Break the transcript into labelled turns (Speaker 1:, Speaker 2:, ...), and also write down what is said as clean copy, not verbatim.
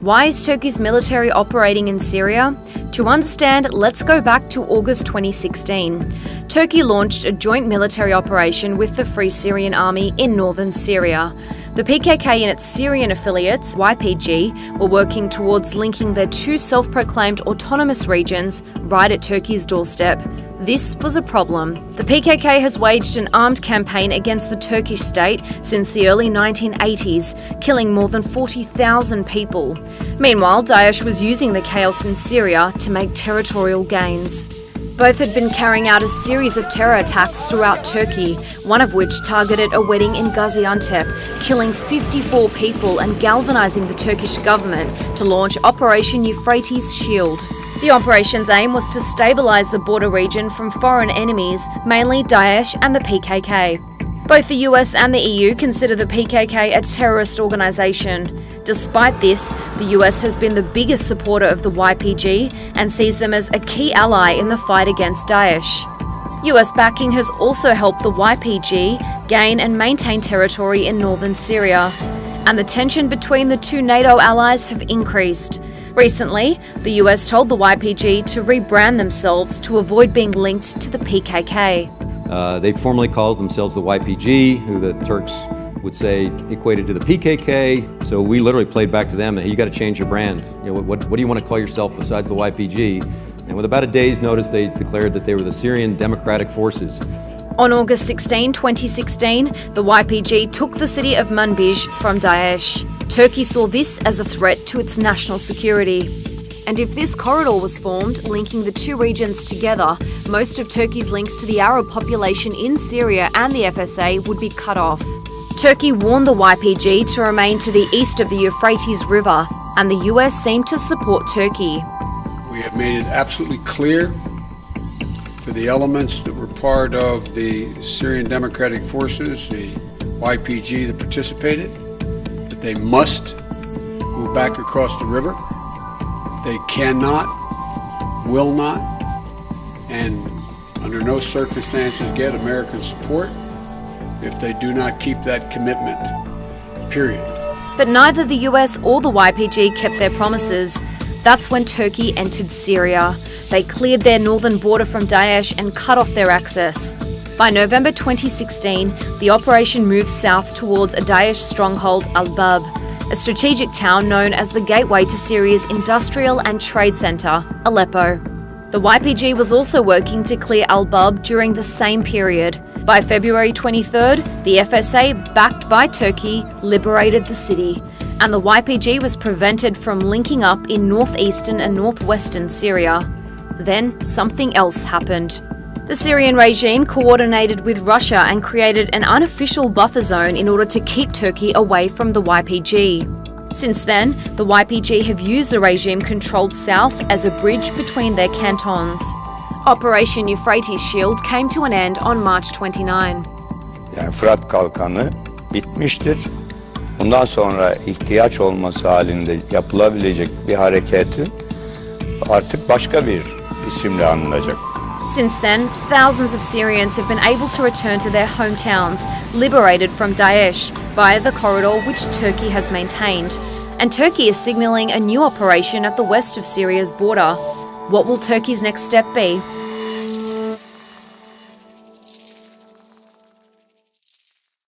Speaker 1: Why is Turkey's military operating in Syria? To understand, let's go back to August 2016. Turkey launched a joint military operation with the Free Syrian Army in northern Syria. The PKK and its Syrian affiliates, YPG, were working towards linking their two self-proclaimed autonomous regions right at Turkey's doorstep. This was a problem. The PKK has waged an armed campaign against the Turkish state since the early 1980s, killing more than 40,000 people. Meanwhile, Daesh was using the chaos in Syria to make territorial gains. Both had been carrying out a series of terror attacks throughout Turkey, one of which targeted a wedding in Gaziantep, killing 54 people and galvanizing the Turkish government to launch Operation Euphrates Shield. The operation's aim was to stabilize the border region from foreign enemies, mainly Daesh and the PKK. Both the US and the EU consider the PKK a terrorist organization. Despite this, the US has been the biggest supporter of the YPG and sees them as a key ally in the fight against Daesh. US backing has also helped the YPG gain and maintain territory in northern Syria, and the tension between the two NATO allies have increased. Recently, the US told the YPG to rebrand themselves to avoid being linked to the PKK.
Speaker 2: They formally called themselves the YPG, who the Turks would say equated to the PKK. So we literally played back to them, hey, you got to change your brand. You know, what do you want to call yourself besides the YPG? And with about a day's notice, they declared that they were the Syrian Democratic Forces.
Speaker 1: On August 16, 2016, the YPG took the city of Manbij from Daesh. Turkey saw this as a threat to its national security. And if this corridor was formed, linking the two regions together, most of Turkey's links to the Arab population in Syria and the FSA would be cut off. Turkey warned the YPG to remain to the east of the Euphrates River, and the US seemed to support Turkey.
Speaker 3: We have made it absolutely clear to the elements that were part of the Syrian Democratic Forces, the YPG that participated, that they must move back across the river. They cannot, will not, and under no circumstances get American support if they do not keep that commitment, period.
Speaker 1: But neither the US or the YPG kept their promises. That's when Turkey entered Syria. They cleared their northern border from Daesh and cut off their access. By November 2016, the operation moved south towards a Daesh stronghold, Al-Bab, a strategic town known as the gateway to Syria's industrial and trade centre, Aleppo. The YPG was also working to clear Al-Bab during the same period. By February 23rd, the FSA, backed by Turkey, liberated the city, and the YPG was prevented from linking up in northeastern and northwestern Syria. Then something else happened. The Syrian regime coordinated with Russia and created an unofficial buffer zone in order to keep Turkey away from the YPG. Since then, the YPG have used the regime-controlled south as a bridge between their cantons. Operation Euphrates Shield came to an end on March 29.
Speaker 4: Yani Fırat Kalkanı bitmiştir. Bundan sonra ihtiyaç olması halinde yapılabilecek bir hareketin artık başka bir isimle anılacak.
Speaker 1: Since then, thousands of Syrians have been able to return to their hometowns, liberated from Daesh, via the corridor which Turkey has maintained. And Turkey is signalling a new operation at the west of Syria's border. What will Turkey's next step be?